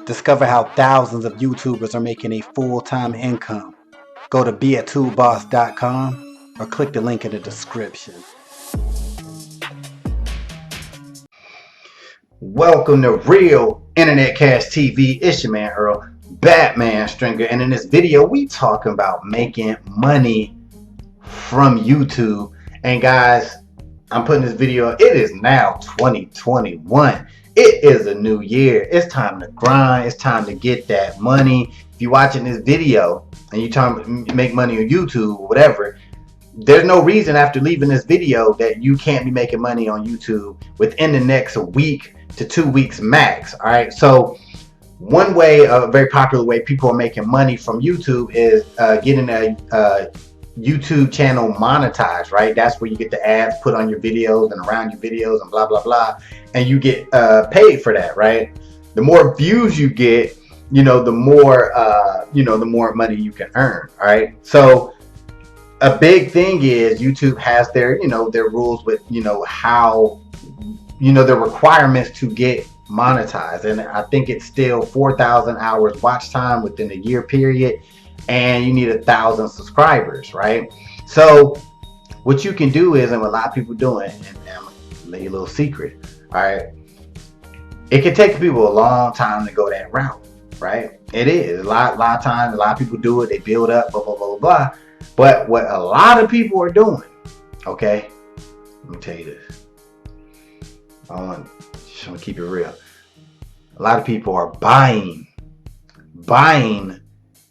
Discover how thousands of YouTubers are making a full-time income. Go to beatoolboss.com or click the link in the description. Welcome to Real Internet Cash TV. It's your man Earl, Batman Stringer, and in this video we talking about making money from YouTube. And guys, I'm putting this video up. It is now 2021. It is a new year. It's time to grind. It's time to get that money. If you're watching this video and you're trying to make money on YouTube or whatever, there's no reason after leaving this video that you can't be making money on YouTube within the next week to 2 weeks max. All right. So one way, a very popular way people are making money from YouTube is getting a YouTube channel monetized, right? That's where you get the ads put on your videos and around your videos and blah blah blah, and you get paid for that, right? The more views you get, the more the more money you can earn. All right. So a big thing is YouTube has their their rules with how their requirements to get monetized, and I think it's still 4,000 hours watch time within a year period, and you need 1,000 subscribers, right? So what you can do is, and what a lot of people doing, and I'm gonna let you a little secret, all right? It can take people a long time to go that route, right? It is a lot of times. A lot of people do it. They build up, blah blah blah blah blah. But what a lot of people are doing, okay? Let me tell you this. Just want to keep it real. A lot of people are buying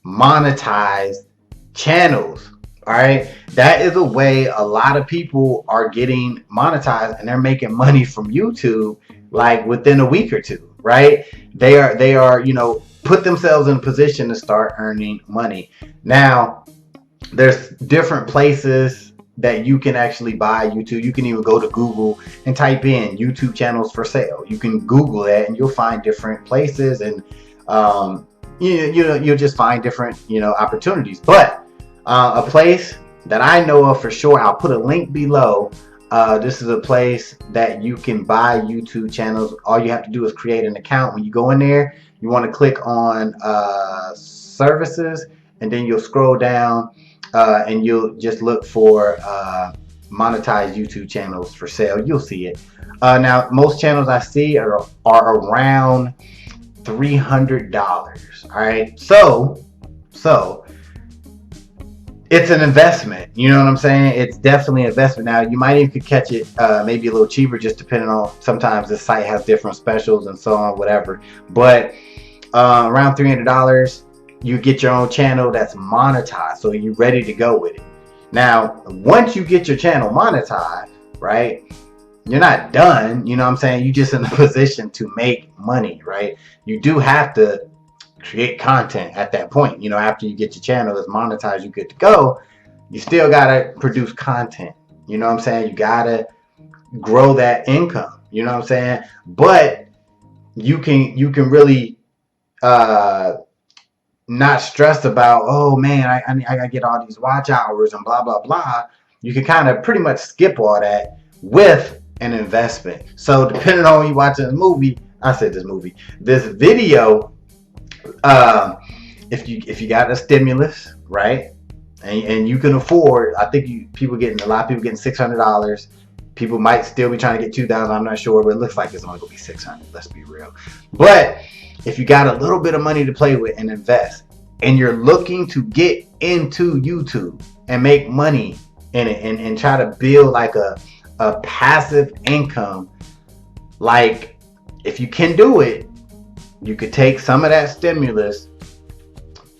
monetized channels. All right, that is a way a lot of people are getting monetized, and they're making money from YouTube like within a week or two, right? They are put themselves in a position to start earning money. Now there's different places that you can actually buy YouTube. You can even go to Google and type in YouTube channels for sale. You can Google that and you'll find different places, and you'll just find different opportunities. But a place that I know of for sure, I'll put a link below. This is a place that you can buy YouTube channels. All you have to do is create an account. When you go in there, you want to click on services, and then you'll scroll down and you'll just look for monetized YouTube channels for sale. You'll see it. Now most channels I see are around $300. All right, so it's an investment. You know what I'm saying? It's definitely an investment. Now you might even could catch it maybe a little cheaper, just depending on, sometimes the site has different specials and so on, whatever. But around $300, you get your own channel that's monetized, so you're ready to go with it. Now once you get your channel monetized, right, you're not done. You know what I'm saying? You're just in a position to make money, right? You do have to create content at that point. After you get your channel that's monetized, you're good to go. You still gotta produce content. You know what I'm saying? You gotta grow that income. You know what I'm saying? But you can really not stress about, oh man, I gotta get all these watch hours and blah blah blah. You can kind of pretty much skip all that with an investment. So depending on when you watching this video, if you got a stimulus, right, and you can afford, I think a lot of people getting $600. People might still be trying to get $2,000. I'm not sure, but it looks like it's only gonna be $600. Let's be real. But if you got a little bit of money to play with and invest, and you're looking to get into YouTube and make money in it, and try to build like a passive income, like if you can do it, you could take some of that stimulus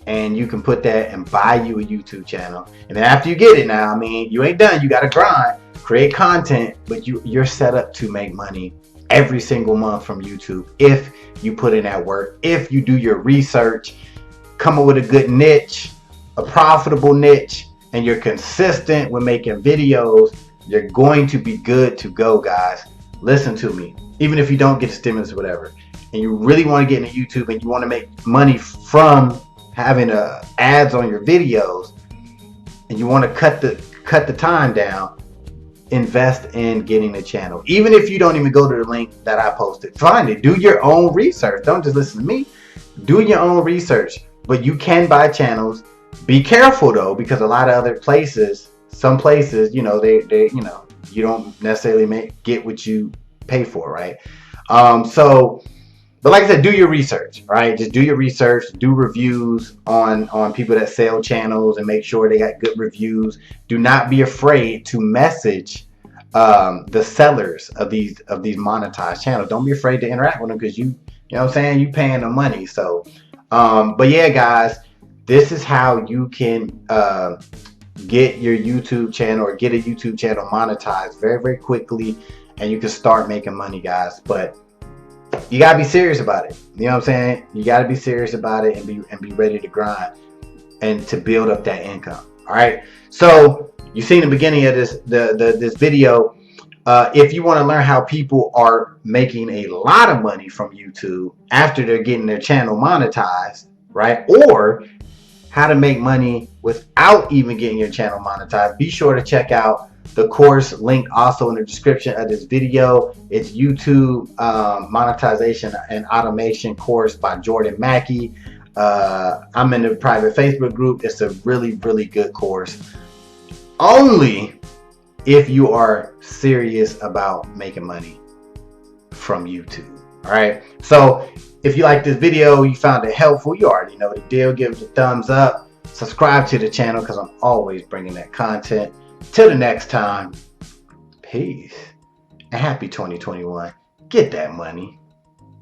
and you can put that and buy you a YouTube channel. And then after you get it, now, I mean, you ain't done. You got to grind, create content, but you're set up to make money every single month from YouTube if you put in that work, if you do your research, come up with a good niche, a profitable niche, and you're consistent with making videos. You're going to be good to go, guys. Listen to me. Even if you don't get a stimulus or whatever, and you really want to get into YouTube and you want to make money from having ads on your videos, and you want to cut the time down, invest in getting a channel. Even if you don't even go to the link that I posted, find it. Do your own research. Don't just listen to me. Do your own research, but you can buy channels. Be careful though, because a lot of other places, some places, you know, they you don't necessarily get what you pay for, right? So, but like I said, do your research, right? Just do your research, do reviews on people that sell channels, and make sure they got good reviews. Do not be afraid to message the sellers of these monetized channels. Don't be afraid to interact with them, because you know what I'm saying, you paying them money. So, but yeah, guys, this is how you can get your YouTube channel, or get a YouTube channel monetized very, very quickly, and you can start making money, guys. But you gotta be serious about it. You know what I'm saying? You gotta be serious about it, and be ready to grind and to build up that income. All right. So you seen the beginning of this video. If you want to learn how people are making a lot of money from YouTube after they're getting their channel monetized, right? Or how to make money without even getting your channel monetized, be sure to check out the course link also in the description of this video. It's YouTube monetization and automation course by Jordan Mackey. I'm in the private Facebook group. It's a really, really good course, only if you are serious about making money from YouTube. All right. So if you like this video, you found it helpful, you already know the deal. Give it a thumbs up. Subscribe to the channel, because I'm always bringing that content. Till the next time, peace and happy 2021. Get that money.